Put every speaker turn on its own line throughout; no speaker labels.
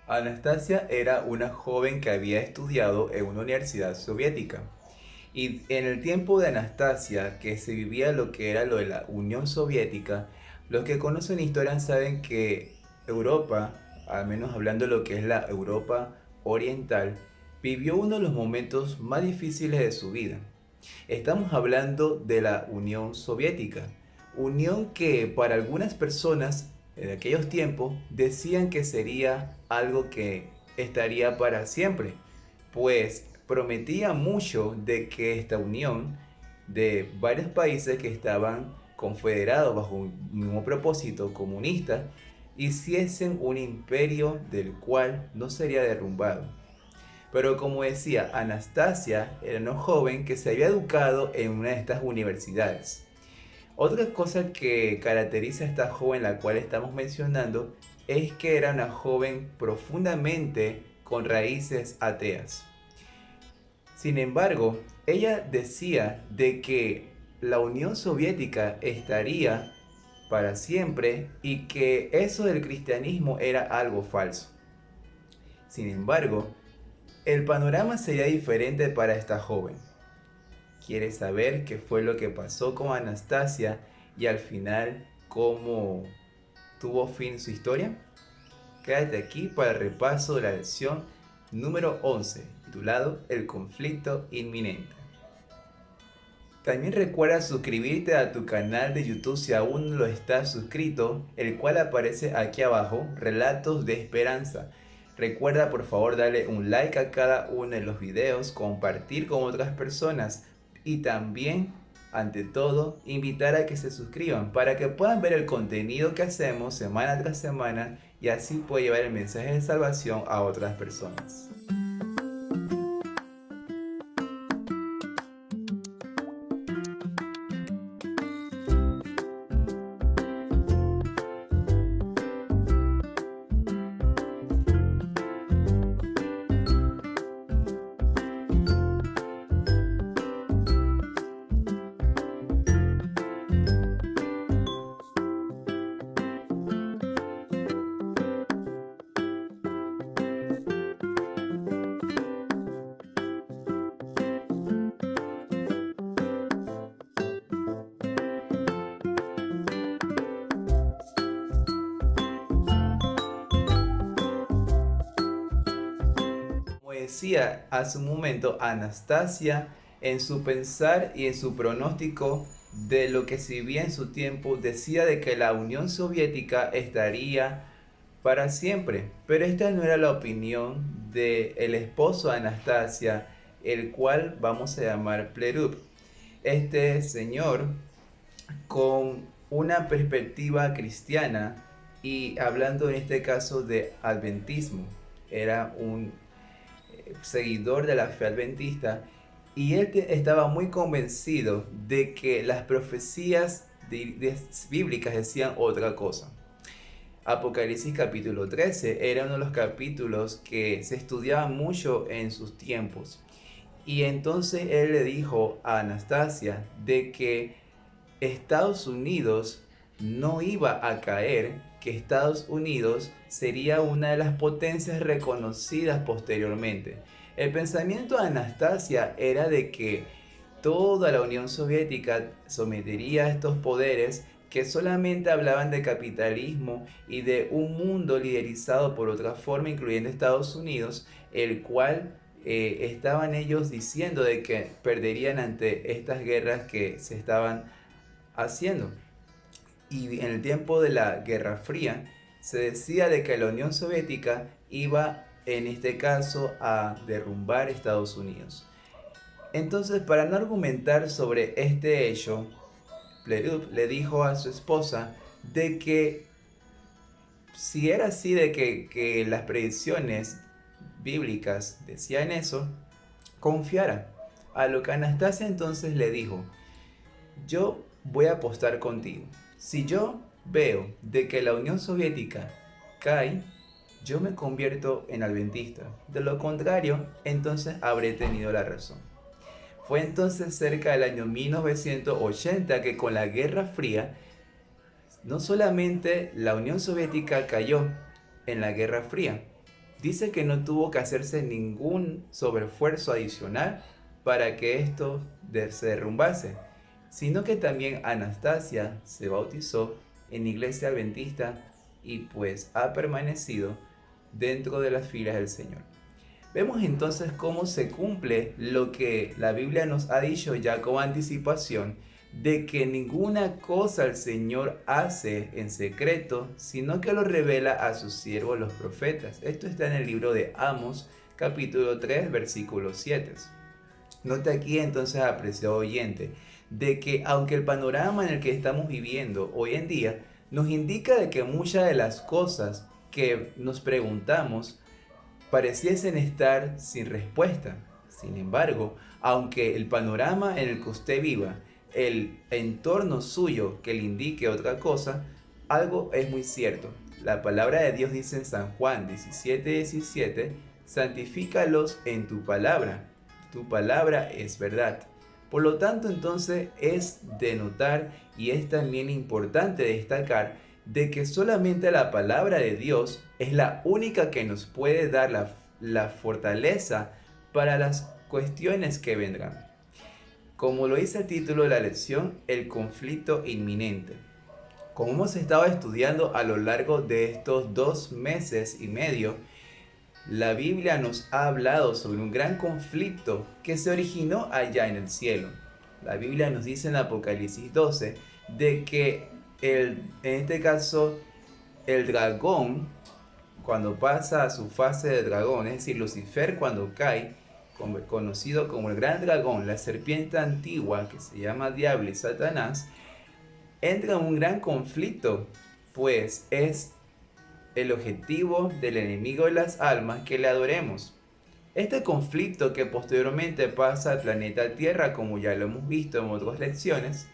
Anastasia era una joven que había estudiado en una universidad soviética. Y en el tiempo de Anastasia, que se vivía lo que era lo de la Unión Soviética, los que conocen historia saben que Europa, al menos hablando de lo que es la Europa oriental, vivió uno de los momentos más difíciles de su vida. Estamos hablando de la Unión Soviética, unión que para algunas personas en aquellos tiempos decían que sería algo que estaría para siempre, pues prometía mucho de que esta unión de varios países que estaban confederados bajo un mismo propósito comunista hiciesen un imperio del cual no sería derrumbado. Pero como decía, Anastasia era una joven que se había educado en una de estas universidades. Otra cosa que caracteriza a esta joven la cual estamos mencionando es que era una joven profundamente con raíces ateas. Sin embargo, ella decía de que la Unión Soviética estaría para siempre y que eso del cristianismo era algo falso. Sin embargo, el panorama sería diferente para esta joven. ¿Quieres saber qué fue lo que pasó con Anastasia y al final cómo tuvo fin su historia? Quédate aquí para el repaso de la lección número 11, titulado El conflicto inminente. También recuerda suscribirte a tu canal de YouTube si aún no lo estás suscrito, el cual aparece aquí abajo, Relatos de Esperanza. Recuerda por favor darle un like a cada uno de los videos, compartir con otras personas y también, ante todo, invitar a que se suscriban para que puedan ver el contenido que hacemos semana tras semana y así puede llevar el mensaje de salvación a otras personas. Como decía hace un momento, Anastasia en su pensar y en su pronóstico de lo que se vivía en su tiempo decía de que la Unión Soviética estaría para siempre. Pero esta no era la opinión del esposo de Anastasia, el cual vamos a llamar Plerub. Este señor, con una perspectiva cristiana y hablando en este caso de adventismo, era un seguidor de la fe adventista y él estaba muy convencido de que las profecías bíblicas decían otra cosa. Apocalipsis capítulo 13 era uno de los capítulos que se estudiaba mucho en sus tiempos. Y entonces él le dijo a Anastasia de que Estados Unidos no iba a caer, que Estados Unidos sería una de las potencias reconocidas posteriormente. El pensamiento de Anastasia era de que toda la Unión Soviética sometería a estos poderes que solamente hablaban de capitalismo y de un mundo liderizado por otra forma, incluyendo Estados Unidos, el cual estaban ellos diciendo de que perderían ante estas guerras que se estaban haciendo. Y en el tiempo de la Guerra Fría se decía de que la Unión Soviética iba en este caso a derrumbar Estados Unidos. Entonces, para no argumentar sobre este hecho, Plerub le dijo a su esposa de que si era así de que las predicciones bíblicas decían eso, confiara. A lo que Anastasia entonces le dijo: yo voy a apostar contigo. Si yo veo de que la Unión Soviética cae, yo me convierto en adventista. De lo contrario, entonces habré tenido la razón. Fue entonces cerca del año 1980 que con la Guerra Fría, no solamente la Unión Soviética cayó en la Guerra Fría, dice que no tuvo que hacerse ningún sobreesfuerzo adicional para que esto se derrumbase, sino que también Anastasia se bautizó en la iglesia adventista y pues ha permanecido dentro de las filas del Señor. Vemos entonces cómo se cumple lo que la Biblia nos ha dicho ya con anticipación, de que ninguna cosa el Señor hace en secreto, sino que lo revela a sus siervos los profetas. Esto está en el libro de Amos, capítulo 3, versículo 7. Note aquí entonces, apreciado oyente, de que aunque el panorama en el que estamos viviendo hoy en día nos indica de que muchas de las cosas que nos preguntamos pareciesen estar sin respuesta. Sin embargo, aunque el panorama en el que usted viva, el entorno suyo que le indique otra cosa, algo es muy cierto. La palabra de Dios dice en San Juan 17:17, santifícalos en tu palabra es verdad. Por lo tanto, entonces es de notar y es también importante destacar de que solamente la palabra de Dios es la única que nos puede dar la fortaleza para las cuestiones que vendrán. Como lo dice el título de la lección, el conflicto inminente. Como hemos estado estudiando a lo largo de estos 2 meses y medio, la Biblia nos ha hablado sobre un gran conflicto que se originó allá en el cielo. La Biblia nos dice en Apocalipsis 12 de que en este caso el dragón, cuando pasa a su fase de dragón, es decir, Lucifer cuando cae, conocido como el gran dragón, la serpiente antigua que se llama Diablo y Satanás, entra en un gran conflicto, pues es el objetivo del enemigo de las almas que le adoremos. Este conflicto, que posteriormente pasa al planeta Tierra, como ya lo hemos visto en otras lecciones,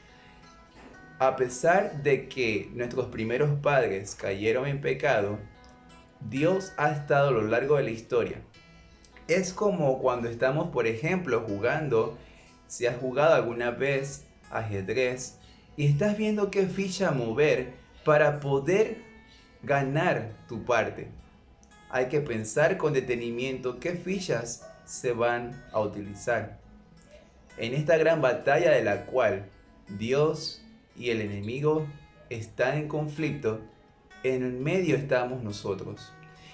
a pesar de que nuestros primeros padres cayeron en pecado, Dios ha estado a lo largo de la historia. Es como cuando estamos, por ejemplo, jugando, si has jugado alguna vez ajedrez y estás viendo qué ficha mover para poder ganar tu parte. Hay que pensar con detenimiento qué fichas se van a utilizar. En esta gran batalla de la cual Dios y el enemigo están en conflicto, en el medio estamos nosotros.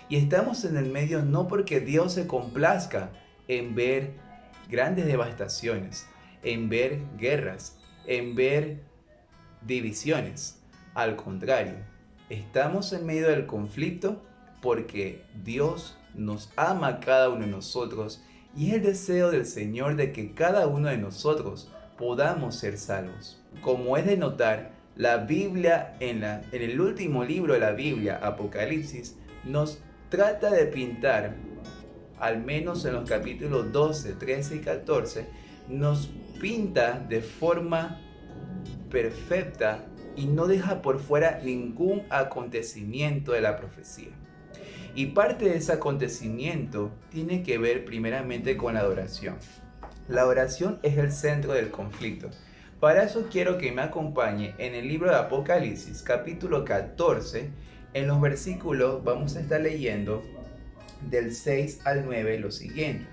Y estamos en el medio no porque Dios se complazca en ver grandes devastaciones, en ver guerras, en ver divisiones. Al contrario, estamos en medio del conflicto porque Dios nos ama a cada uno de nosotros y es el deseo del Señor de que cada uno de nosotros podamos ser salvos. Como es de notar, la Biblia, en el último libro de la Biblia, Apocalipsis, nos trata de pintar, al menos en los capítulos 12, 13 y 14, nos pinta de forma perfecta y no deja por fuera ningún acontecimiento de la profecía. Y parte de ese acontecimiento tiene que ver primeramente con la adoración. La oración es el centro del conflicto. Para eso quiero que me acompañe en el libro de Apocalipsis, capítulo 14, en los versículos vamos a estar leyendo del 6 al 9 lo siguiente.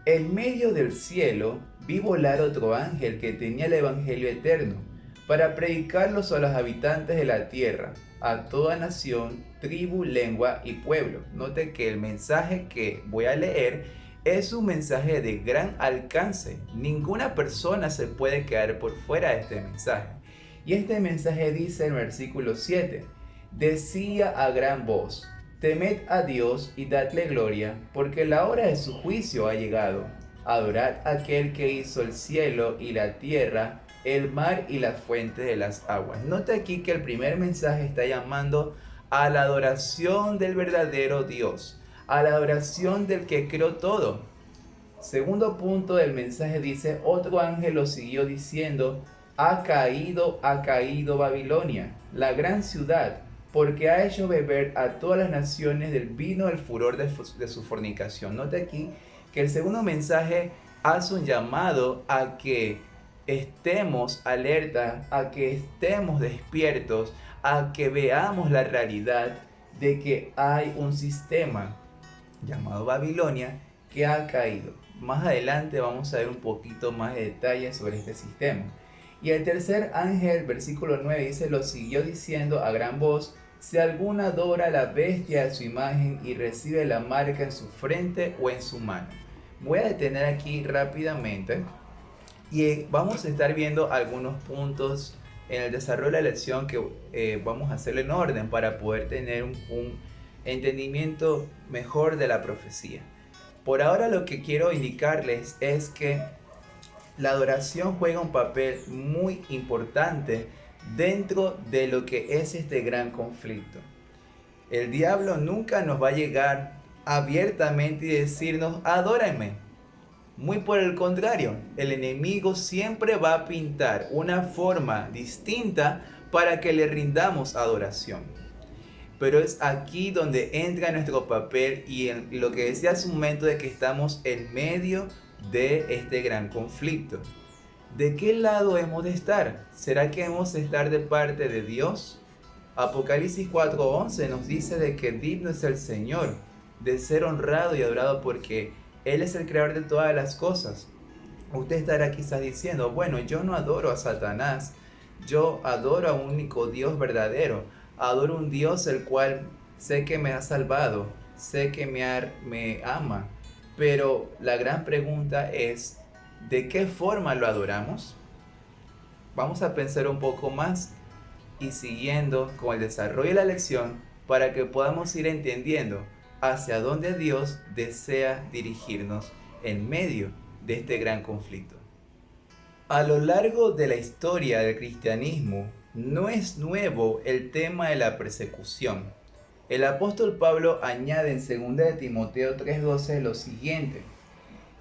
En medio del cielo vi volar otro ángel que tenía el evangelio eterno, para predicarlos a los habitantes de la tierra, a toda nación, tribu, lengua y pueblo. Note que el mensaje que voy a leer es un mensaje de gran alcance. Ninguna persona se puede quedar por fuera de este mensaje. Y este mensaje dice en el versículo 7, decía a gran voz, temed a Dios y dadle gloria, porque la hora de su juicio ha llegado. Adorad a aquel que hizo el cielo y la tierra, el mar y las fuentes de las aguas. Nota aquí que el primer mensaje está llamando a la adoración del verdadero Dios, a la adoración del que creó todo. Segundo punto del mensaje dice, otro ángel lo siguió diciendo, ha caído Babilonia, la gran ciudad, porque ha hecho beber a todas las naciones del vino del furor de su fornicación. Nota aquí que el segundo mensaje hace un llamado a que estemos alerta, a que estemos despiertos, a que veamos la realidad de que hay un sistema llamado Babilonia que ha caído. Más adelante vamos a ver un poquito más de detalles sobre este sistema. Y el tercer ángel, versículo 9, dice: lo siguió diciendo a gran voz: si alguno adora a la bestia de su imagen y recibe la marca en su frente o en su mano. Voy a detener aquí rápidamente y vamos a estar viendo algunos puntos en el desarrollo de la lección que vamos a hacerlo en orden para poder tener un entendimiento mejor de la profecía. Por ahora lo que quiero indicarles es que la adoración juega un papel muy importante dentro de lo que es este gran conflicto. El diablo nunca nos va a llegar abiertamente y decirnos: adórenme. Muy por el contrario, el enemigo siempre va a pintar una forma distinta para que le rindamos adoración. Pero es aquí donde entra nuestro papel y en lo que decía hace un momento de que estamos en medio de este gran conflicto. ¿De qué lado hemos de estar? ¿Será que hemos de estar de parte de Dios? Apocalipsis 4:11 nos dice de que digno es el Señor de ser honrado y adorado porque Él es el creador de todas las cosas. Usted estará quizás diciendo: bueno, yo no adoro a Satanás, yo adoro a un único Dios verdadero, adoro un Dios el cual sé que me ha salvado, sé que me ama. Pero la gran pregunta es: ¿de qué forma lo adoramos? Vamos a pensar un poco más y siguiendo con el desarrollo de la lección para que podamos ir entendiendo hacia dónde Dios desea dirigirnos en medio de este gran conflicto. A lo largo de la historia del cristianismo, no es nuevo el tema de la persecución. El apóstol Pablo añade en 2 de Timoteo 3:12 lo siguiente: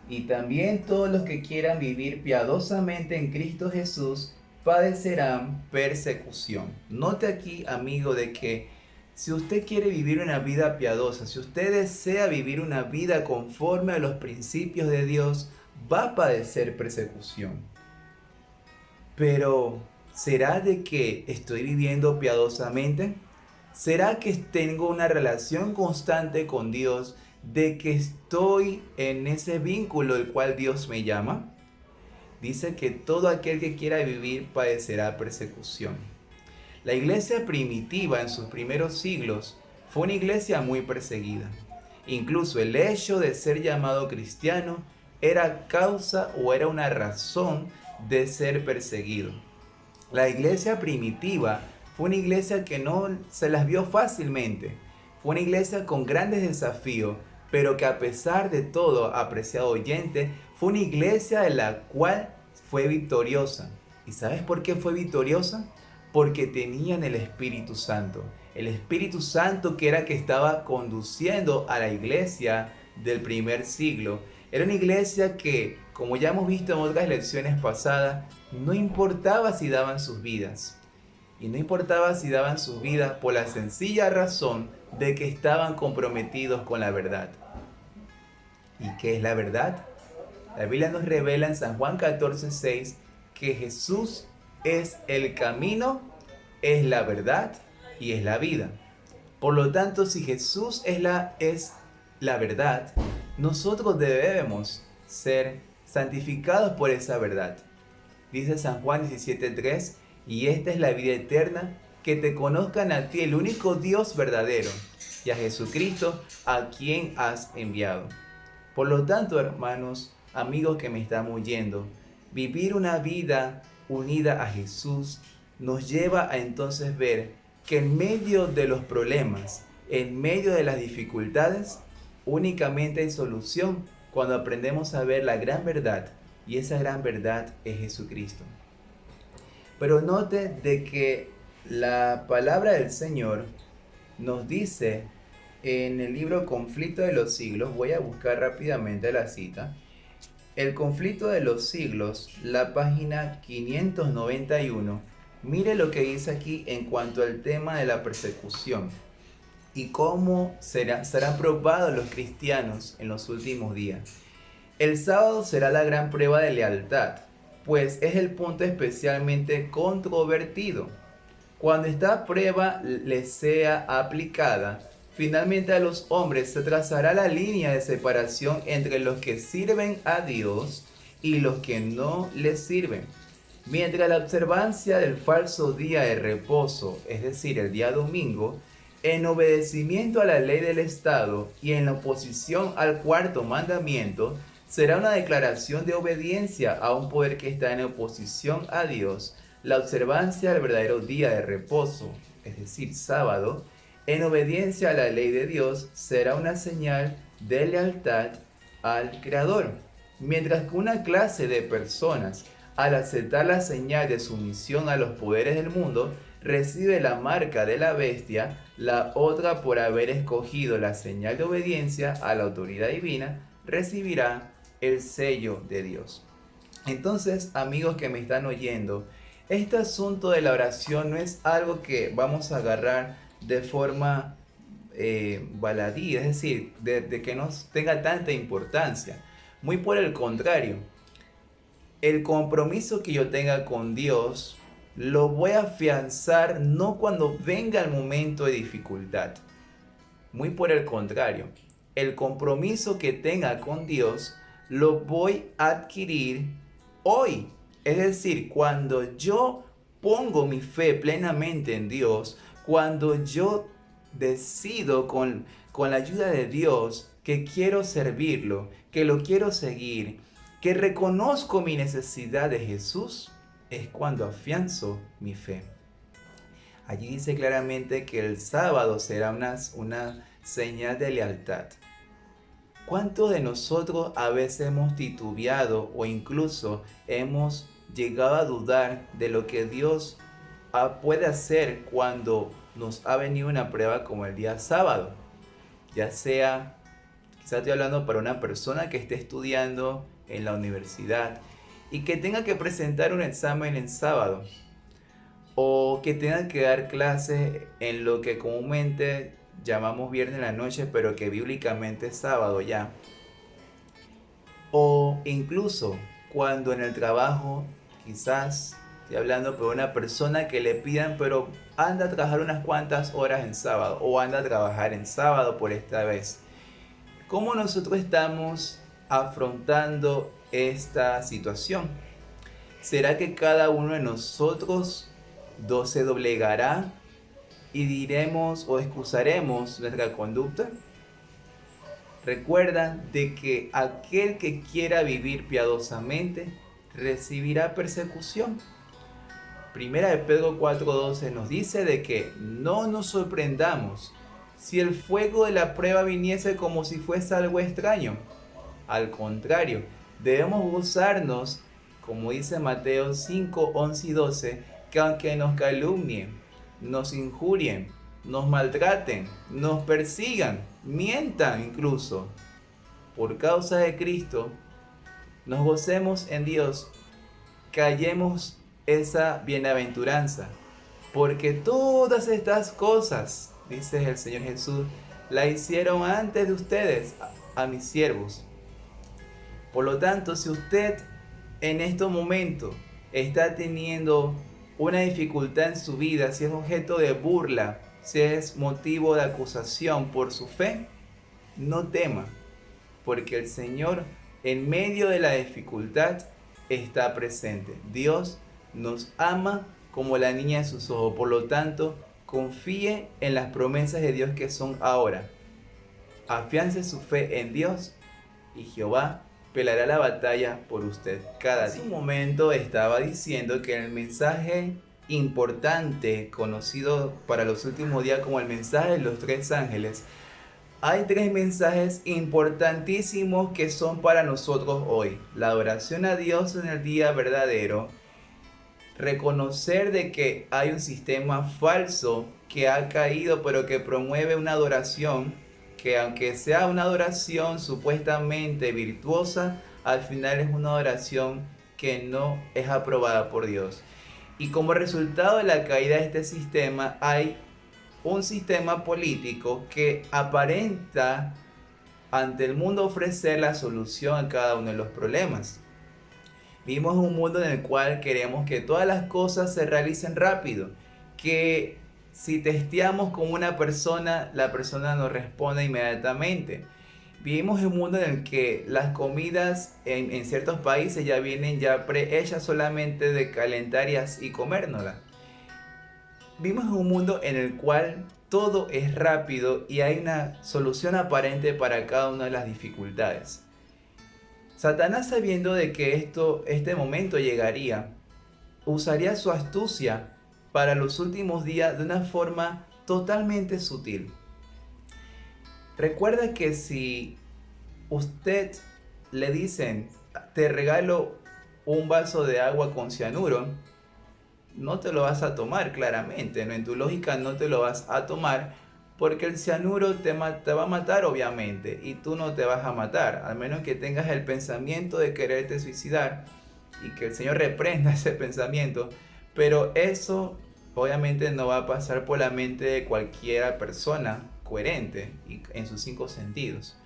y también todos los que quieran vivir piadosamente en Cristo Jesús padecerán persecución. Note aquí, amigo, de que si usted quiere vivir una vida piadosa, si usted desea vivir una vida conforme a los principios de Dios, va a padecer persecución. Pero, ¿será de que estoy viviendo piadosamente? ¿Será que tengo una relación constante con Dios? ¿De que estoy en ese vínculo del cual Dios me llama? Dice que todo aquel que quiera vivir padecerá persecución. La iglesia primitiva en sus primeros siglos fue una iglesia muy perseguida. Incluso el hecho de ser llamado cristiano era causa o era una razón de ser perseguido. La iglesia primitiva fue una iglesia que no se las vio fácilmente. Fue una iglesia con grandes desafíos, pero que a pesar de todo, apreciado oyente, fue una iglesia de la cual fue victoriosa. ¿Y sabes por qué fue victoriosa? Porque tenían el Espíritu Santo. El Espíritu Santo que era que estaba conduciendo a la iglesia del primer siglo. Era una iglesia que, como ya hemos visto en otras lecciones pasadas, no importaba si daban sus vidas. Y no importaba si daban sus vidas por la sencilla razón de que estaban comprometidos con la verdad. ¿Y qué es la verdad? La Biblia nos revela en San Juan 14:6 que Jesús es el camino, es la verdad y es la vida. Por lo tanto, si Jesús es la verdad, nosotros debemos ser santificados por esa verdad. Dice San Juan 17:3: y esta es la vida eterna, que te conozcan a ti, el único Dios verdadero, y a Jesucristo, a quien has enviado. Por lo tanto, hermanos, amigos que me están oyendo, vivir una vida unida a Jesús nos lleva a entonces ver que en medio de los problemas, en medio de las dificultades, únicamente hay solución cuando aprendemos a ver la gran verdad, y esa gran verdad es Jesucristo. Pero note de que la palabra del Señor nos dice en el libro Conflicto de los Siglos, voy a buscar rápidamente la cita, el Conflicto de los Siglos, la página 591, mire lo que dice aquí en cuanto al tema de la persecución y cómo serán probados los cristianos en los últimos días. El sábado será la gran prueba de lealtad, pues es el punto especialmente controvertido. Cuando esta prueba le sea aplicada, Finalmente a los hombres se trazará la línea de separación entre los que sirven a Dios y los que no les sirven. Mientras la observancia del falso día de reposo, es decir, el día domingo, en obedecimiento a la ley del Estado y en oposición al cuarto mandamiento, será una declaración de obediencia a un poder que está en oposición a Dios. La observancia del verdadero día de reposo, es decir, sábado, en obediencia a la ley de Dios, será una señal de lealtad al Creador. Mientras que una clase de personas, al aceptar la señal de sumisión a los poderes del mundo, recibe la marca de la bestia, la otra, por haber escogido la señal de obediencia a la autoridad divina, recibirá el sello de Dios. Entonces, amigos que me están oyendo, este asunto de la oración no es algo que vamos a agarrar de forma baladí, es decir, de que no tenga tanta importancia. Muy por el contrario, el compromiso que yo tenga con Dios lo voy a afianzar no cuando venga el momento de dificultad. Muy por el contrario, el compromiso que tenga con Dios lo voy a adquirir hoy. Es decir, cuando yo pongo mi fe plenamente en Dios, cuando yo decido con la ayuda de Dios que quiero servirlo, que lo quiero seguir, que reconozco mi necesidad de Jesús, es cuando afianzo mi fe. Allí dice claramente que el sábado será una señal de lealtad. ¿Cuántos de nosotros a veces hemos titubeado o incluso hemos llegado a dudar de lo que Dios puede hacer cuando nos ha venido una prueba como el día sábado? Ya sea, quizás estoy hablando para una persona que esté estudiando en la universidad y que tenga que presentar un examen en sábado, o que tenga que dar clases en lo que comúnmente llamamos viernes en la noche, pero que bíblicamente es sábado ya. O incluso cuando en el trabajo, quizás estoy hablando por una persona que le pidan, pero anda a trabajar unas cuantas horas en sábado, o anda a trabajar en sábado por esta vez. ¿Cómo nosotros estamos afrontando esta situación? ¿Será que cada uno de nosotros se doblegará y diremos o excusaremos nuestra conducta? Recuerda de que aquel que quiera vivir piadosamente recibirá persecución. Primera de Pedro 4:12 nos dice de que no nos sorprendamos si el fuego de la prueba viniese como si fuese algo extraño. Al contrario, debemos gozarnos, como dice Mateo 5:11 y 12, que aunque nos calumnien, nos injurien, nos maltraten, nos persigan, mientan incluso, por causa de Cristo, nos gocemos en Dios, que hallemos esa bienaventuranza, porque todas estas cosas, dice el Señor Jesús, la hicieron antes de ustedes a mis siervos. Por lo tanto, si usted en este momento está teniendo una dificultad en su vida, si es objeto de burla, si es motivo de acusación por su fe, no tema, porque el Señor en medio de la dificultad está presente. Dios nos ama como la niña de sus ojos, por lo tanto, confíe en las promesas de Dios que son ahora. Afiance su fe en Dios y Jehová peleará la batalla por usted cada día. En un momento estaba diciendo que el mensaje importante, conocido para los últimos días como el mensaje de los tres ángeles, hay tres mensajes importantísimos que son para nosotros hoy. La adoración a Dios en el día verdadero, reconocer de que hay un sistema falso que ha caído pero que promueve una adoración que, aunque sea una adoración supuestamente virtuosa, al final es una adoración que no es aprobada por Dios. Y como resultado de la caída de este sistema, hay un sistema político que aparenta ante el mundo ofrecer la solución a cada uno de los problemas. Vivimos un mundo en el cual queremos que todas las cosas se realicen rápido, que Si testeamos con una persona, la persona nos responde inmediatamente. Vivimos en un mundo en el que las comidas en ciertos países ya vienen ya prehechas, solamente de calentar y comérnoslas. Vivimos en un mundo en el cual todo es rápido y hay una solución aparente para cada una de las dificultades. Satanás, sabiendo de que este momento llegaría, usaría su astucia para los últimos días de una forma totalmente sutil. Recuerda que si usted le dicen, te regalo un vaso de agua con cianuro, no te lo vas a tomar claramente, ¿no? En tu lógica no te lo vas a tomar porque el cianuro te va a matar obviamente y tú no te vas a matar, al menos que tengas el pensamiento de quererte suicidar y que el Señor reprenda ese pensamiento, pero eso obviamente no va a pasar por la mente de cualquier persona coherente y en sus 5 sentidos.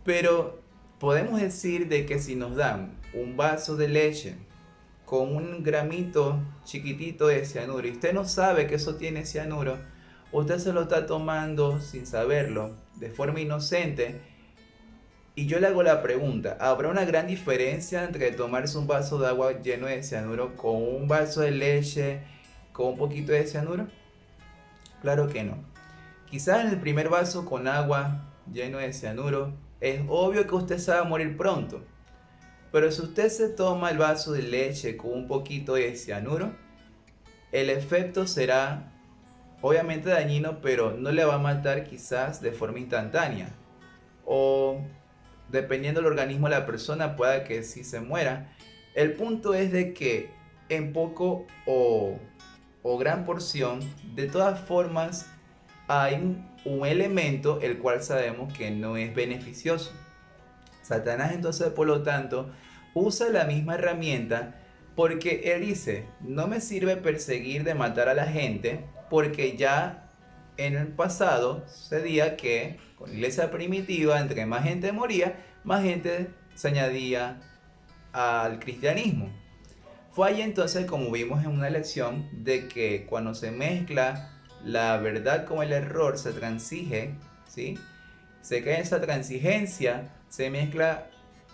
Pero podemos decir de que si nos dan un vaso de leche con un gramito chiquitito de cianuro y usted no sabe que eso tiene cianuro, usted se lo está tomando sin saberlo, de forma inocente, y yo le hago la pregunta, ¿habrá una gran diferencia entre tomarse un vaso de agua lleno de cianuro con un vaso de leche con un poquito de cianuro? Claro que no. Quizás en el primer vaso con agua lleno de cianuro, es obvio que usted se va a morir pronto. Pero si usted se toma el vaso de leche con un poquito de cianuro, el efecto será obviamente dañino, pero no le va a matar quizás de forma instantánea. O dependiendo del organismo de la persona, pueda que sí se muera. El punto es de que en poco o gran porción, de todas formas, hay un elemento el cual sabemos que no es beneficioso. Satanás entonces, por lo tanto, usa la misma herramienta porque él dice, no me sirve perseguir de matar a la gente porque ya en el pasado sucedía que con la iglesia primitiva, entre más gente moría, más gente se añadía al cristianismo. Fue ahí entonces, como vimos en una lección, de que cuando se mezcla la verdad con el error, se transige, ¿sí? Se cae en esa transigencia, se mezcla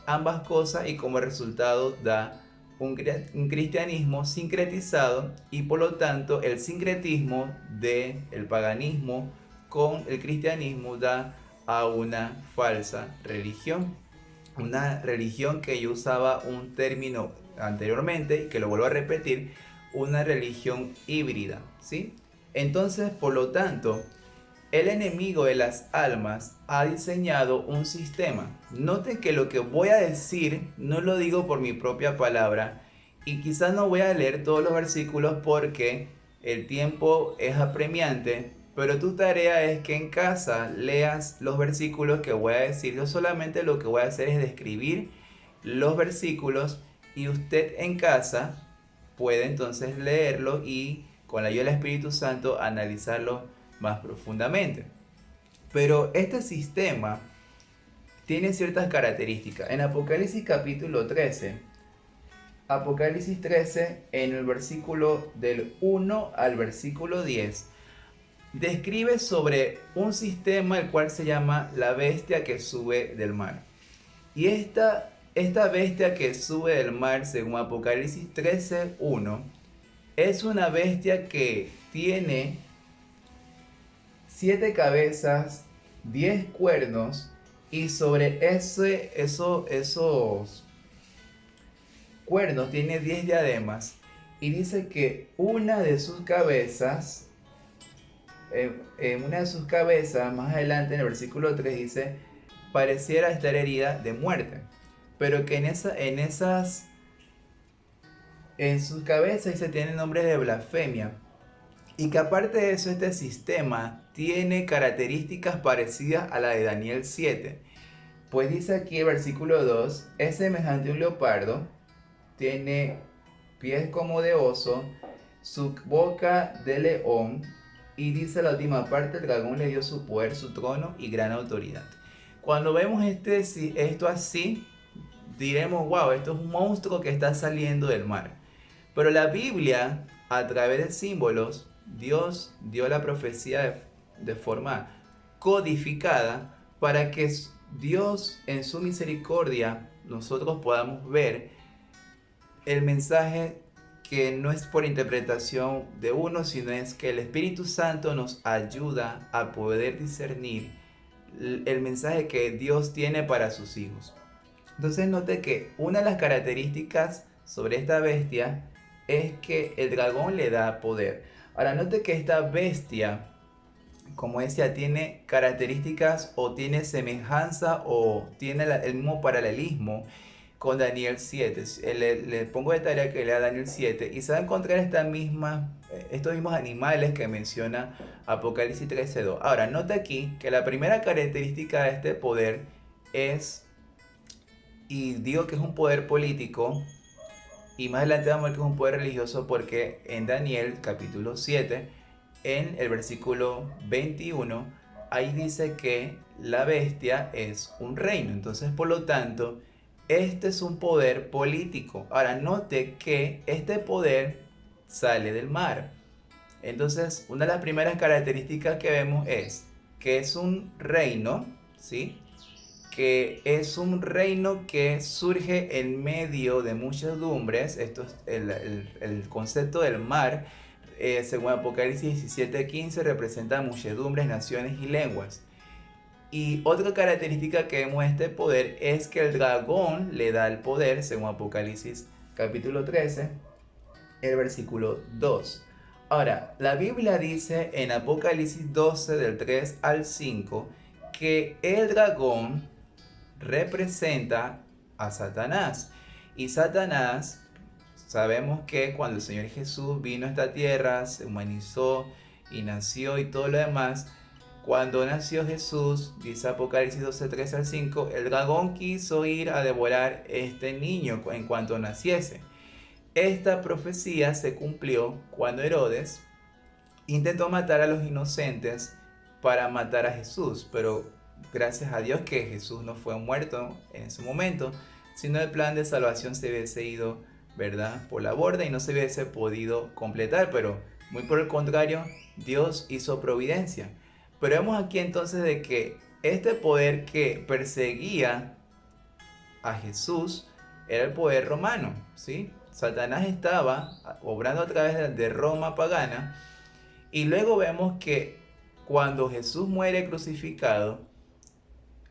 ambas cosas y como resultado da un cristianismo sincretizado y por lo tanto el sincretismo del paganismo con el cristianismo da a una falsa religión. Una religión que yo usaba un término anteriormente y que lo vuelvo a repetir, una religión híbrida, ¿sí? Entonces, por lo tanto, el enemigo de las almas ha diseñado un sistema. Note que lo que voy a decir no lo digo por mi propia palabra y quizás no voy a leer todos los versículos porque el tiempo es apremiante, pero tu tarea es que en casa leas los versículos que voy a decir. Yo solamente lo que voy a hacer es describir los versículos y usted en casa puede entonces leerlo y con la ayuda del Espíritu Santo analizarlo más profundamente. Pero este sistema tiene ciertas características. En Apocalipsis capítulo 13, Apocalipsis 13 en el versículo del 1 al versículo 10, describe sobre un sistema el cual se llama la bestia que sube del mar. Y esta bestia que sube del mar, según Apocalipsis 13:1, es una bestia que tiene 7 cabezas, 10 cuernos y sobre esos cuernos tiene 10 diademas. Y dice que una de sus cabezas, más adelante en el versículo 3 dice, pareciera estar herida de muerte. Pero que en sus cabezas se tienen nombres de blasfemia. Y que aparte de eso, este sistema tiene características parecidas a la de Daniel 7. Pues dice aquí el versículo 2, es semejante a un leopardo, tiene pies como de oso, su boca de león, y dice la última parte, el dragón le dio su poder, su trono y gran autoridad. Cuando vemos esto así, diremos, wow, esto es un monstruo que está saliendo del mar. Pero la Biblia, a través de símbolos, Dios dio la profecía de forma codificada para que Dios en su misericordia nosotros podamos ver el mensaje, que no es por interpretación de uno, sino es que el Espíritu Santo nos ayuda a poder discernir el mensaje que Dios tiene para sus hijos. Entonces note que una de las características sobre esta bestia es que el dragón le da poder. Ahora note que esta bestia, como decía, tiene características o tiene semejanza o tiene el mismo paralelismo con Daniel 7. Le pongo de tarea que lea Daniel 7 y se va a encontrar estos mismos animales que menciona Apocalipsis 13:2. Ahora, nota aquí que la primera característica de este poder es, y digo que es un poder político, y más adelante vamos a ver que es un poder religioso, porque en Daniel capítulo 7, en el versículo 21, ahí dice que la bestia es un reino. Entonces, por lo tanto, este es un poder político. Ahora, note que este poder sale del mar. Entonces, una de las primeras características que vemos es que es un reino, ¿sí? Que es un reino que surge en medio de muchedumbres. Esto es el concepto del mar, según Apocalipsis 17:15, representa muchedumbres, naciones y lenguas. Y otra característica que vemos de este poder es que el dragón le da el poder, según Apocalipsis capítulo 13, el versículo 2. Ahora, la Biblia dice en Apocalipsis 12, del 3 al 5, que el dragón representa a Satanás. Y Satanás, sabemos que cuando el Señor Jesús vino a esta tierra, se humanizó y nació y todo lo demás, cuando nació Jesús, dice Apocalipsis 12, 3 al 5, el dragón quiso ir a devorar este niño en cuanto naciese. Esta profecía se cumplió cuando Herodes intentó matar a los inocentes para matar a Jesús, pero gracias a Dios que Jesús no fue muerto en ese momento, sino el plan de salvación se hubiese ido, ¿verdad?, por la borda y no se hubiese podido completar, pero muy por el contrario, Dios hizo providencia. Pero vemos aquí entonces de que este poder que perseguía a Jesús era el poder romano, ¿sí? Satanás estaba obrando a través de Roma pagana, y luego vemos que cuando Jesús muere crucificado,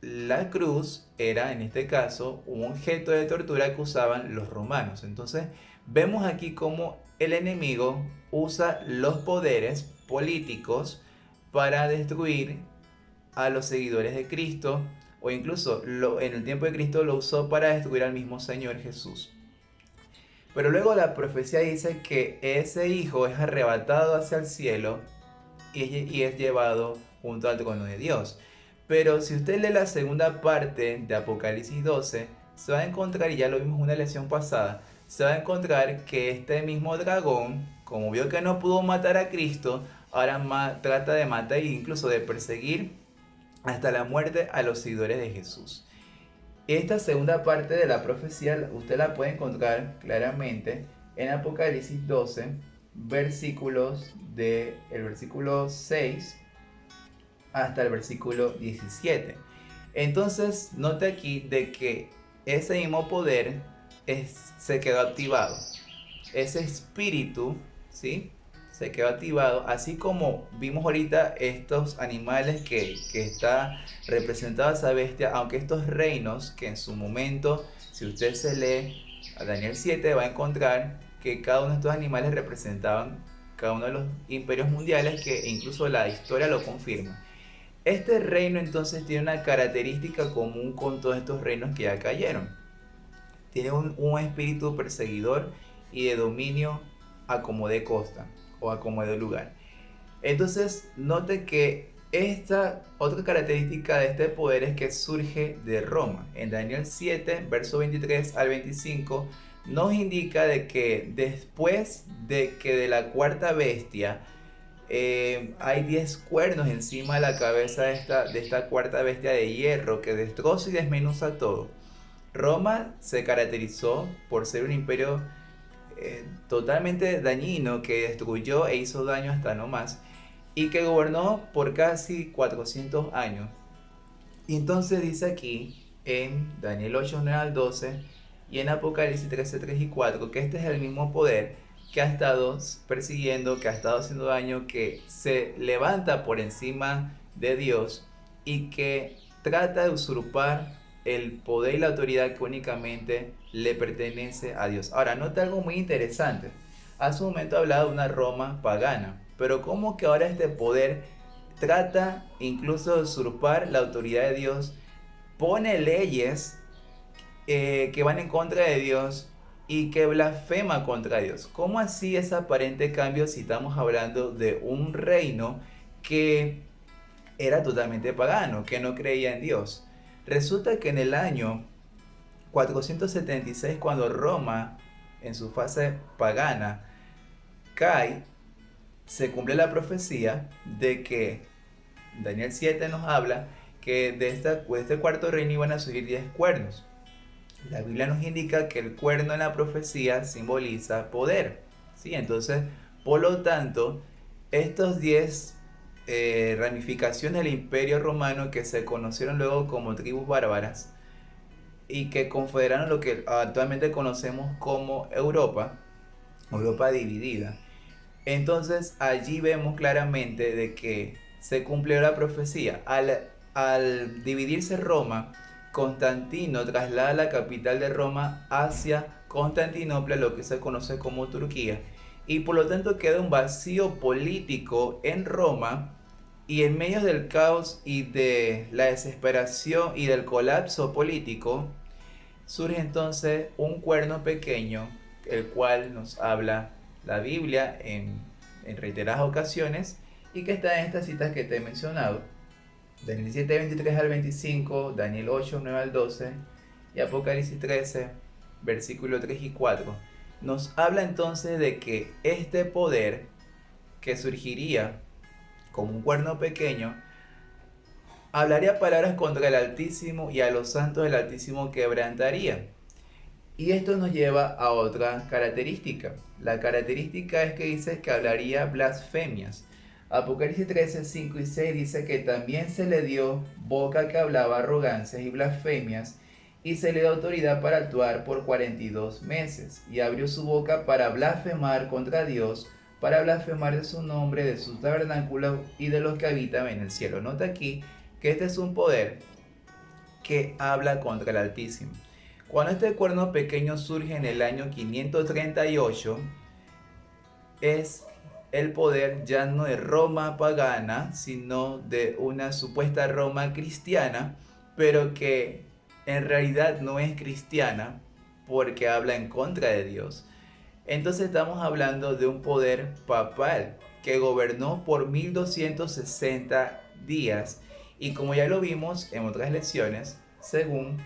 la cruz era en este caso un objeto de tortura que usaban los romanos. Entonces vemos aquí cómo el enemigo usa los poderes políticos para destruir a los seguidores de Cristo, o incluso en el tiempo de Cristo lo usó para destruir al mismo Señor Jesús. Pero luego la profecía dice que ese hijo es arrebatado hacia el cielo y es llevado junto al trono de Dios. Pero si usted lee la segunda parte de Apocalipsis 12, se va a encontrar, y ya lo vimos en una lección pasada, se va a encontrar que este mismo dragón, como vio que no pudo matar a Cristo, ahora trata de matar e incluso de perseguir hasta la muerte a los seguidores de Jesús. Esta segunda parte de la profecía usted la puede encontrar claramente en Apocalipsis 12, versículos del versículo 6 hasta el versículo 17. Entonces, note aquí de que ese mismo poder se quedó activado. Ese espíritu, ¿sí?, se quedó activado, así como vimos ahorita estos animales que está representado esa bestia, aunque estos reinos que en su momento, si usted se lee a Daniel 7, va a encontrar que cada uno de estos animales representaban cada uno de los imperios mundiales, que incluso la historia lo confirma. Este reino entonces tiene una característica común con todos estos reinos que ya cayeron. Tiene un espíritu perseguidor y de dominio a como de costa o a como de lugar. Entonces note que esta otra característica de este poder es que surge de Roma. En Daniel 7, verso 23 al 25, nos indica de que después de que de la cuarta bestia hay 10 cuernos encima de la cabeza de esta cuarta bestia de hierro que destroza y desmenuza todo. Roma se caracterizó por ser un imperio totalmente dañino, que destruyó e hizo daño hasta no más, y que gobernó por casi 400 años. Y entonces dice aquí en Daniel 8, 9 al 12 y en Apocalipsis 13, 3 y 4 que este es el mismo poder que ha estado persiguiendo, que ha estado haciendo daño, que se levanta por encima de Dios y que trata de usurpar el poder y la autoridad que únicamente le pertenece a Dios. Ahora, nota algo muy interesante. Hace un momento hablaba de una Roma pagana, pero ¿cómo que ahora este poder trata incluso de usurpar la autoridad de Dios, pone leyes que van en contra de Dios y que blasfema contra Dios? ¿Cómo así ese aparente cambio si estamos hablando de un reino que era totalmente pagano, que no creía en Dios? Resulta que en el año 476, cuando Roma, en su fase pagana, cae, se cumple la profecía de que Daniel 7 nos habla que de este cuarto reino iban a surgir 10 cuernos. La Biblia nos indica que el cuerno en la profecía simboliza poder, ¿sí? Entonces, por lo tanto, estos 10 ramificaciones del imperio romano, que se conocieron luego como tribus bárbaras y que confederaron lo que actualmente conocemos como Europa dividida. Entonces allí vemos claramente de que se cumplió la profecía. Al dividirse Roma, Constantino traslada la capital de Roma hacia Constantinopla, lo que se conoce como Turquía, y por lo tanto queda un vacío político en Roma, y en medio del caos y de la desesperación y del colapso político, surge entonces un cuerno pequeño, el cual nos habla la Biblia en reiteradas ocasiones y que está en estas citas que te he mencionado: Daniel 7, 23 al 25, Daniel 8, 9 al 12 y Apocalipsis 13, versículo 3 y 4. Nos habla entonces de que este poder que surgiría como un cuerno pequeño hablaría palabras contra el Altísimo, y a los santos del Altísimo quebrantaría. Y esto nos lleva a otra característica. La característica es que dice que hablaría blasfemias. Apocalipsis 13, 5 y 6 dice que también se le dio boca que hablaba arrogancias y blasfemias, y se le dio autoridad para actuar por 42 meses, y abrió su boca para blasfemar contra Dios, para blasfemar de su nombre, de sus tabernáculos y de los que habitan en el cielo. Nota aquí que este es un poder que habla contra el Altísimo. Cuando este cuerno pequeño surge en el año 538, es el poder ya no de Roma pagana, sino de una supuesta Roma cristiana, pero que en realidad no es cristiana porque habla en contra de Dios. Entonces estamos hablando de un poder papal que gobernó por 1260 días, y como ya lo vimos en otras lecciones, según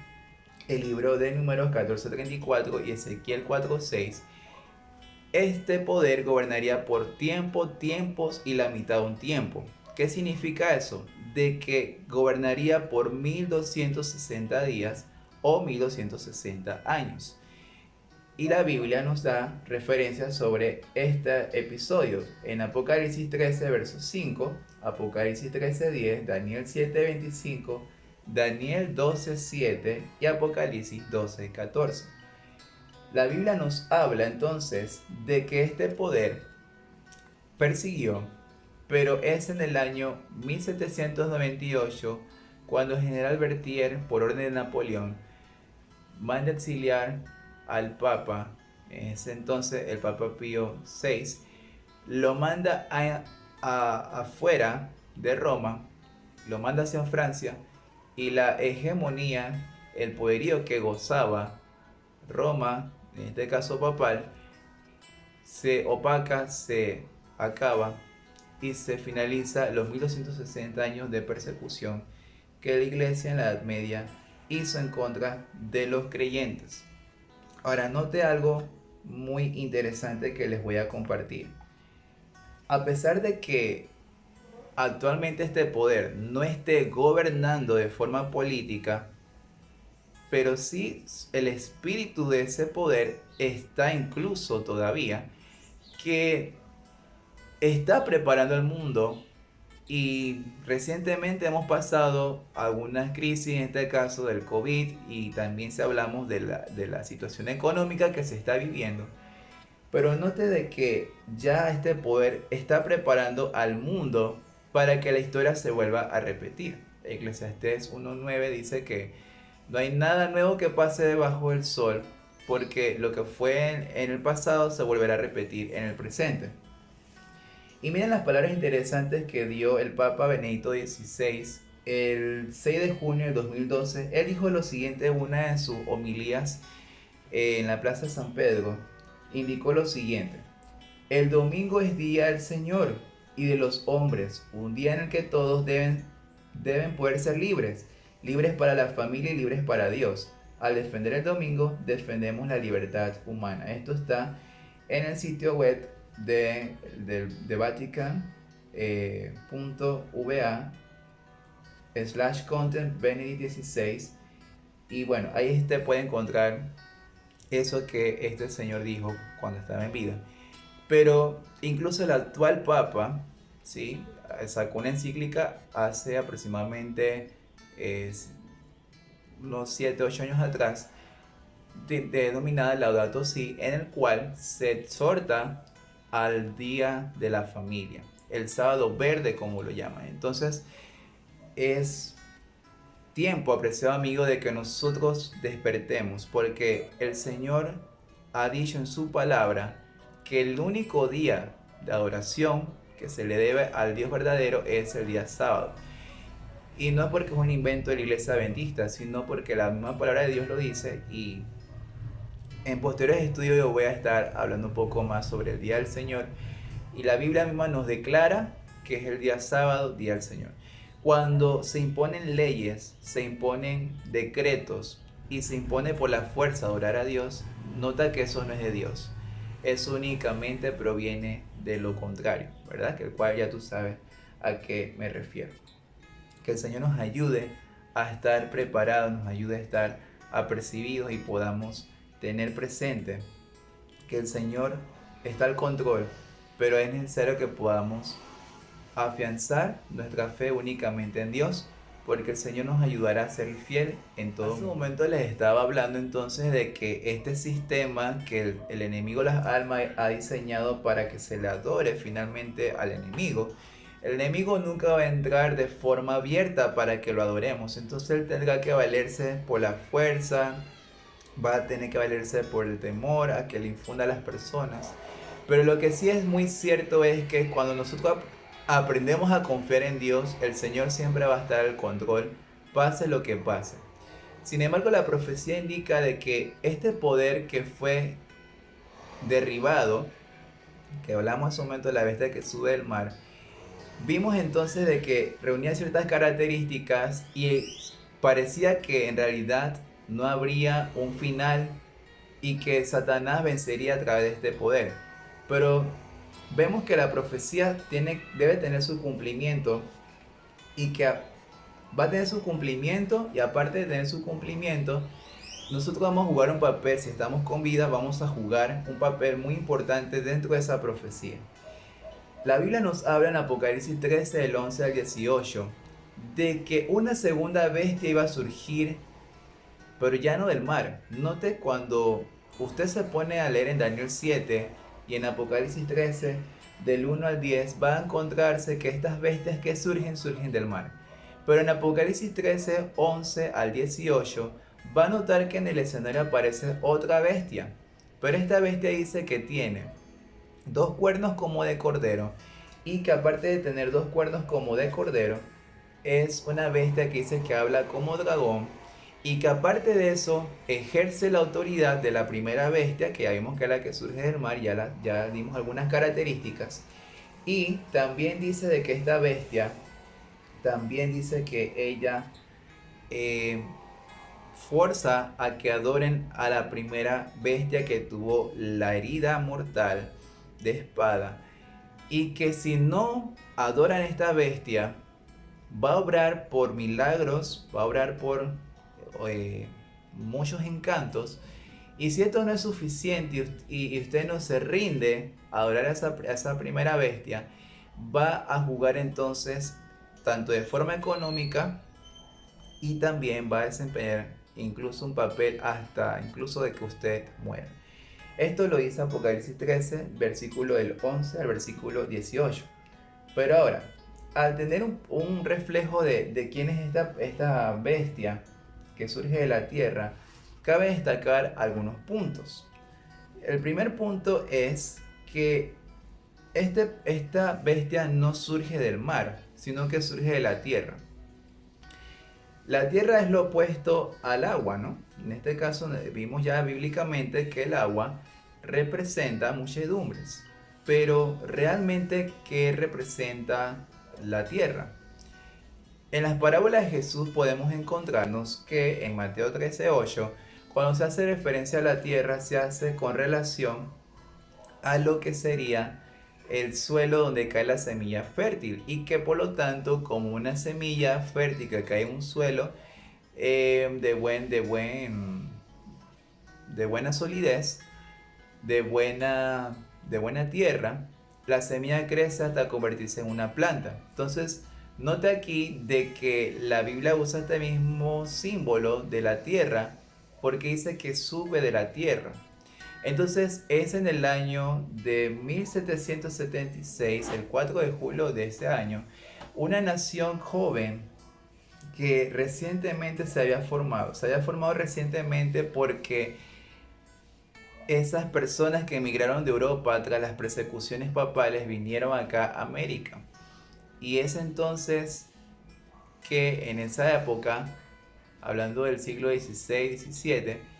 el libro de Números 14:34 y Ezequiel 4:6, este poder gobernaría por tiempo, tiempos y la mitad de un tiempo. ¿Qué significa eso? De que gobernaría por 1260 días o 1260 años. Y la Biblia nos da referencias sobre este episodio en Apocalipsis 13, verso 5, Apocalipsis 13, 10, Daniel 7, 25, Daniel 12, 7 y Apocalipsis 12, 14. La Biblia nos habla entonces de que este poder persiguió, pero es en el año 1798 cuando el general Berthier, por orden de Napoleón, manda exiliar al Papa, en ese entonces el Papa Pío VI, lo manda afuera de Roma, lo manda hacia Francia, y la hegemonía, el poderío que gozaba Roma, en este caso papal, se opaca, se acaba y se finaliza los 1260 años de persecución que la iglesia en la Edad Media hizo en contra de los creyentes. Ahora, note algo muy interesante que les voy a compartir. A pesar de que actualmente este poder no esté gobernando de forma política, pero sí el espíritu de ese poder está incluso todavía, que está preparando el mundo. Y recientemente hemos pasado algunas crisis, en este caso del COVID, y también si hablamos de la situación económica que se está viviendo. Pero note de que ya este poder está preparando al mundo para que la historia se vuelva a repetir. Eclesiastés 1.9 dice que no hay nada nuevo que pase debajo del sol, porque lo que fue en el pasado se volverá a repetir en el presente. Y miren las palabras interesantes que dio el Papa Benedicto XVI el 6 de junio del 2012. Él dijo lo siguiente en una de sus homilías en la Plaza de San Pedro. Indicó lo siguiente: el domingo es día del Señor y de los hombres, un día en el que todos deben poder ser libres, libres para la familia y libres para Dios. Al defender el domingo, defendemos la libertad humana. Esto está en el sitio web de Vatican.va/content Benedict XVI. Y bueno, ahí usted puede encontrar eso que este señor dijo cuando estaba en vida. Pero incluso el actual papa, ¿sí?, sacó una encíclica hace aproximadamente unos 7 8 años atrás, denominada Laudato Si, en el cual se exhorta al Día de la Familia, el sábado verde como lo llaman. Entonces es tiempo, apreciado amigo, de que nosotros despertemos, porque el Señor ha dicho en su palabra que el único día de adoración que se le debe al Dios verdadero es el día sábado. Y no porque es un invento de la iglesia adventista, sino porque la misma palabra de Dios lo dice. Y en posteriores estudios yo voy a estar hablando un poco más sobre el día del Señor. Y la Biblia misma nos declara que es el día sábado, día del Señor. Cuando se imponen leyes, se imponen decretos y se impone por la fuerza adorar a Dios, nota que eso no es de Dios. Eso únicamente proviene de lo contrario, ¿verdad? Que el cual ya tú sabes a qué me refiero. Que el Señor nos ayude a estar preparados, nos ayude a estar apercibidos y podamos tener presente que el Señor está al control, pero es necesario que podamos afianzar nuestra fe únicamente en Dios, porque el Señor nos ayudará a ser fiel en todo. En ese momento les estaba hablando entonces de que este sistema que el enemigo las almas ha diseñado para que se le adore finalmente al enemigo, el enemigo nunca va a entrar de forma abierta para que lo adoremos. Entonces él tendrá que valerse por la fuerza, va a tener que valerse por el temor a que le infunda a las personas. Pero lo que sí es muy cierto es que cuando nosotros aprendemos a confiar en Dios, el Señor siempre va a estar al control, pase lo que pase. Sin embargo, la profecía indica de que este poder que fue derribado, que hablamos hace un momento de la bestia que sube del mar, vimos entonces de que reunía ciertas características y parecía que en realidad no habría un final y que Satanás vencería a través de este poder. Pero vemos que la profecía debe tener su cumplimiento y que va a tener su cumplimiento, y aparte de tener su cumplimiento, nosotros vamos a jugar un papel. Si estamos con vida, vamos a jugar un papel muy importante dentro de esa profecía. La Biblia nos habla en Apocalipsis 13, del 11 al 18, de que una segunda bestia iba a surgir, pero ya no del mar. Note cuando usted se pone a leer en Daniel 7 y en Apocalipsis 13, del 1 al 10, va a encontrarse que estas bestias que surgen del mar. Pero en Apocalipsis 13, 11 al 18, va a notar que en el escenario aparece otra bestia. Pero esta bestia dice que tiene 2 cuernos como de cordero, y que aparte de tener 2 cuernos como de cordero, es una bestia que dice que habla como dragón, y que aparte de eso ejerce la autoridad de la primera bestia, que ya vimos que es la que surge del mar, ya dimos algunas características. Y también dice de que esta bestia, también dice que ella fuerza a que adoren a la primera bestia que tuvo la herida mortal de espada, y que si no adoran a esta bestia, va a obrar por milagros, va a obrar por muchos encantos. Y si esto no es suficiente y usted no se rinde a adorar a esa primera bestia, va a jugar entonces tanto de forma económica y también va a desempeñar incluso un papel hasta incluso de que usted muera. Esto lo dice Apocalipsis 13, versículo del 11 al versículo 18. Pero ahora, al tener un reflejo de quién es esta bestia que surge de la tierra, cabe destacar algunos puntos. El primer punto es que esta bestia no surge del mar, sino que surge de la tierra. La tierra es lo opuesto al agua, ¿no? En este caso vimos ya bíblicamente que el agua representa muchedumbres. Pero realmente, ¿qué representa la tierra? En las parábolas de Jesús podemos encontrarnos que en Mateo 13:8, cuando se hace referencia a la tierra, se hace con relación a lo que sería el suelo donde cae la semilla fértil, y que por lo tanto, como una semilla fértil que cae en un suelo de buena solidez, de buena tierra, la semilla crece hasta convertirse en una planta. Entonces, nota aquí de que la Biblia usa este mismo símbolo de la tierra porque dice que sube de la tierra. Entonces es en el año de 1776, el 4 de julio de ese año, una nación joven que recientemente se había formado recientemente porque esas personas que emigraron de Europa tras las persecuciones papales vinieron acá a América. Y es entonces que en esa época, hablando del siglo XVI-XVII,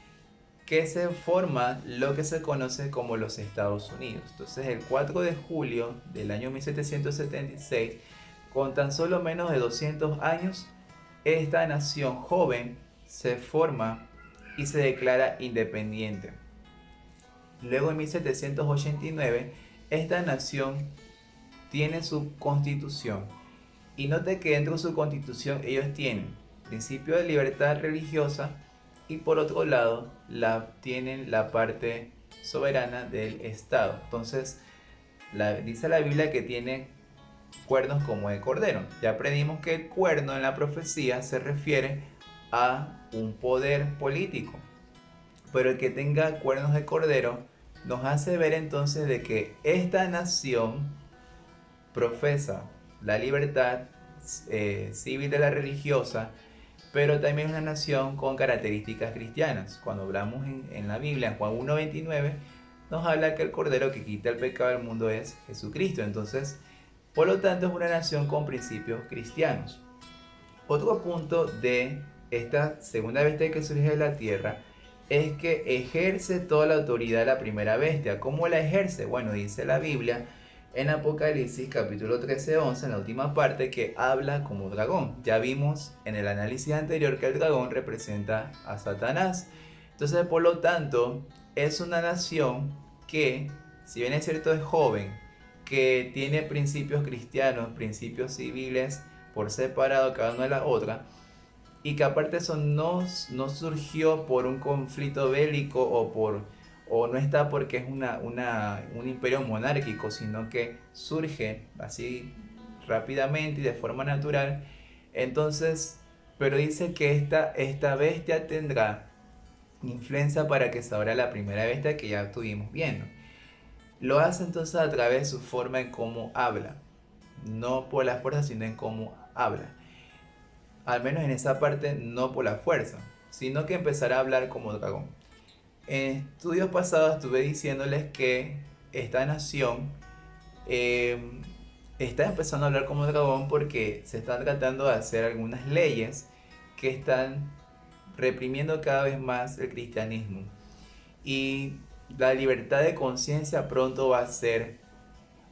que se forma lo que se conoce como los Estados Unidos. Entonces el 4 de julio del año 1776, con tan solo menos de 200 años, esta nación joven se forma y se declara independiente. Luego en 1789, esta nación tiene su constitución. Y note que dentro de su constitución ellos tienen principio de libertad religiosa y por otro lado tienen la parte soberana del Estado. Entonces dice la Biblia que tiene cuernos como de cordero. Ya aprendimos que el cuerno en la profecía se refiere a un poder político. Pero el que tenga cuernos de cordero nos hace ver entonces de que esta nación profesa la libertad civil de la religiosa, pero también es una nación con características cristianas. Cuando hablamos en la Biblia, en Juan 1:29, nos habla que el Cordero que quita el pecado del mundo es Jesucristo. Entonces, por lo tanto, es una nación con principios cristianos. Otro punto de esta segunda bestia que surge de la tierra es que ejerce toda la autoridad de la primera bestia. ¿Cómo la ejerce? Bueno, dice la Biblia en Apocalipsis capítulo 13:11, en la última parte, que habla como dragón. Ya vimos en el análisis anterior que el dragón representa a Satanás. Entonces, por lo tanto, es una nación que, si bien es cierto, es joven, que tiene principios cristianos, principios civiles por separado cada una de la otra, y que aparte eso no surgió por un conflicto bélico o no está porque es un imperio monárquico, sino que surge así rápidamente y de forma natural. Entonces, pero dice que esta bestia tendrá influencia para que se abra la primera bestia que ya estuvimos viendo. Lo hace entonces a través de su forma en cómo habla, no por la fuerza, sino en cómo habla. Al menos en esa parte, no por la fuerza, sino que empezará a hablar como dragón. En estudios pasados estuve diciéndoles que esta nación está empezando a hablar como dragón porque se están tratando de hacer algunas leyes que están reprimiendo cada vez más el cristianismo. Y la libertad de conciencia pronto va a ser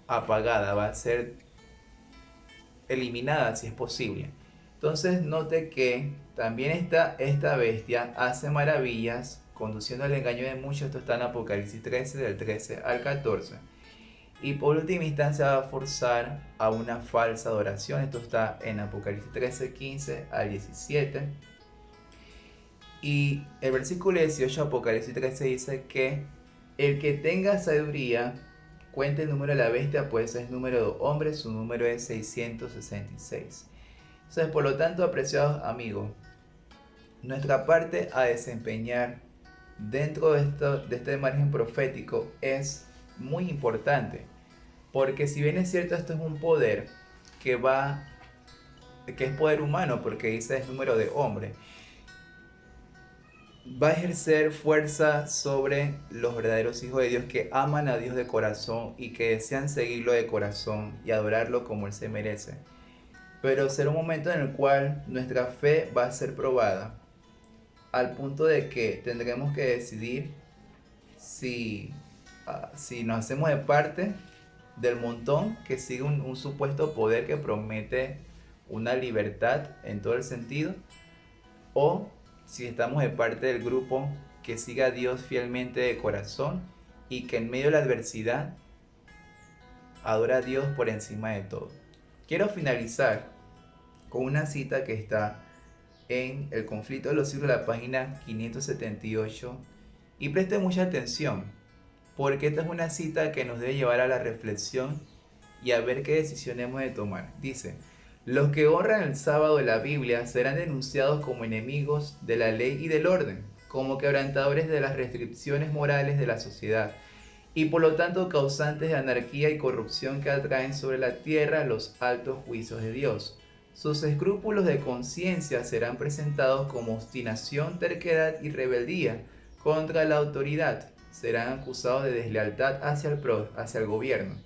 apagada, va a ser eliminada si es posible. Entonces note que también esta bestia hace maravillas conduciendo al engaño de muchos. Esto está en Apocalipsis 13 del 13 al 14. Y por última instancia va a forzar a una falsa adoración. Esto está en Apocalipsis 13, 15 al 17. Y el versículo 18 de Apocalipsis 13 dice que el que tenga sabiduría cuente el número de la bestia, pues es número de hombre, su número es 666. Entonces, por lo tanto, apreciados amigos, nuestra parte a desempeñar dentro de este margen profético es muy importante, porque si bien es cierto, esto es un poder que es poder humano, porque dice es número de hombre, va a ejercer fuerza sobre los verdaderos hijos de Dios que aman a Dios de corazón y que desean seguirlo de corazón y adorarlo como Él se merece. Pero será un momento en el cual nuestra fe va a ser probada, al punto de que tendremos que decidir si nos hacemos de parte del montón que sigue un supuesto poder que promete una libertad en todo el sentido, o si estamos de parte del grupo que sigue a Dios fielmente de corazón y que en medio de la adversidad adora a Dios por encima de todo. Quiero finalizar con una cita que está en El conflicto de los siglos, la página 578, y preste mucha atención, porque esta es una cita que nos debe llevar a la reflexión y a ver qué decisión hemos de tomar. Dice: los que honran el sábado de la Biblia serán denunciados como enemigos de la ley y del orden, como quebrantadores de las restricciones morales de la sociedad, y por lo tanto causantes de anarquía y corrupción que atraen sobre la tierra los altos juicios de Dios. Sus escrúpulos de conciencia serán presentados como obstinación, terquedad y rebeldía contra la autoridad. Serán acusados de deslealtad hacia el gobierno.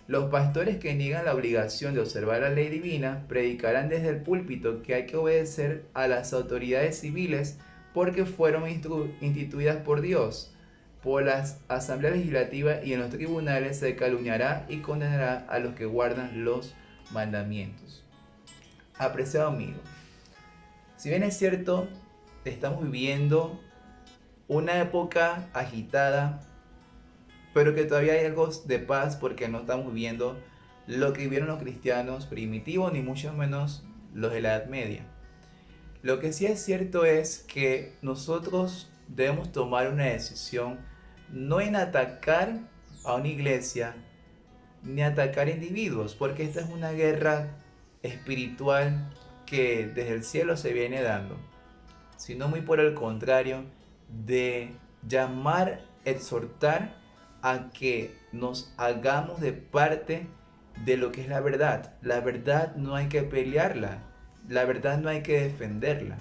Los pastores que niegan la obligación de observar la ley divina predicarán desde el púlpito que hay que obedecer a las autoridades civiles porque fueron instituidas por Dios. Por las asambleas legislativas y en los tribunales se calumniará y condenará a los que guardan los mandamientos. Apreciado amigo, si bien es cierto, estamos viviendo una época agitada, pero que todavía hay algo de paz, porque no estamos viviendo lo que vivieron los cristianos primitivos, ni mucho menos los de la Edad Media. Lo que sí es cierto es que nosotros debemos tomar una decisión, no en atacar a una iglesia, ni atacar individuos, porque esta es una guerra espiritual que desde el cielo se viene dando, sino muy por el contrario, de llamar, exhortar a que nos hagamos de parte de lo que es la verdad. La verdad no hay que pelearla, la verdad no hay que defenderla,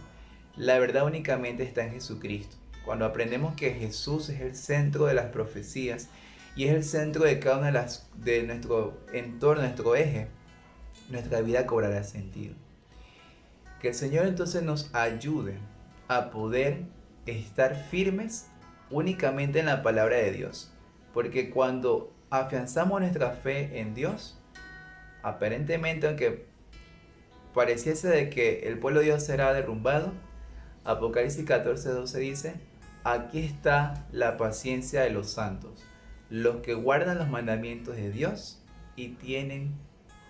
la verdad únicamente está en Jesucristo. Cuando aprendemos que Jesús es el centro de las profecías y es el centro de cada una de nuestro entorno, nuestro eje, nuestra vida cobrará sentido. Que el Señor entonces nos ayude a poder estar firmes únicamente en la palabra de Dios. Porque cuando afianzamos nuestra fe en Dios, aparentemente, aunque pareciese de que el pueblo de Dios será derrumbado, Apocalipsis 14:12 dice: aquí está la paciencia de los santos, los que guardan los mandamientos de Dios y tienen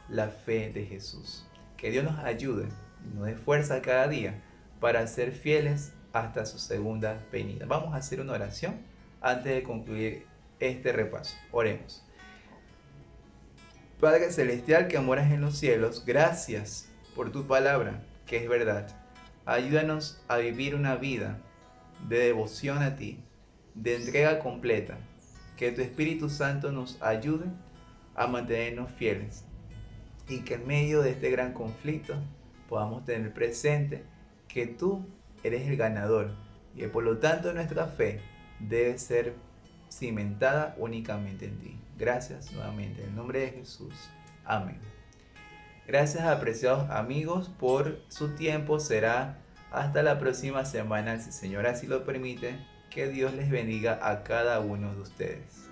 la fe de Jesús. Que Dios nos ayude y nos dé fuerza cada día para ser fieles hasta su segunda venida. Vamos a hacer una oración antes de concluir este repaso. Oremos. Padre Celestial que moras en los cielos, gracias por tu palabra, que es verdad. Ayúdanos a vivir una vida de devoción a ti, de entrega completa. Que tu Espíritu Santo nos ayude a mantenernos fieles y que en medio de este gran conflicto podamos tener presente que tú eres el ganador y que por lo tanto nuestra fe debe ser cimentada únicamente en ti. Gracias nuevamente, en el nombre de Jesús. Amén. Gracias, apreciados amigos, por su tiempo. Será hasta la próxima semana, si el Señor así lo permite. Que Dios les bendiga a cada uno de ustedes.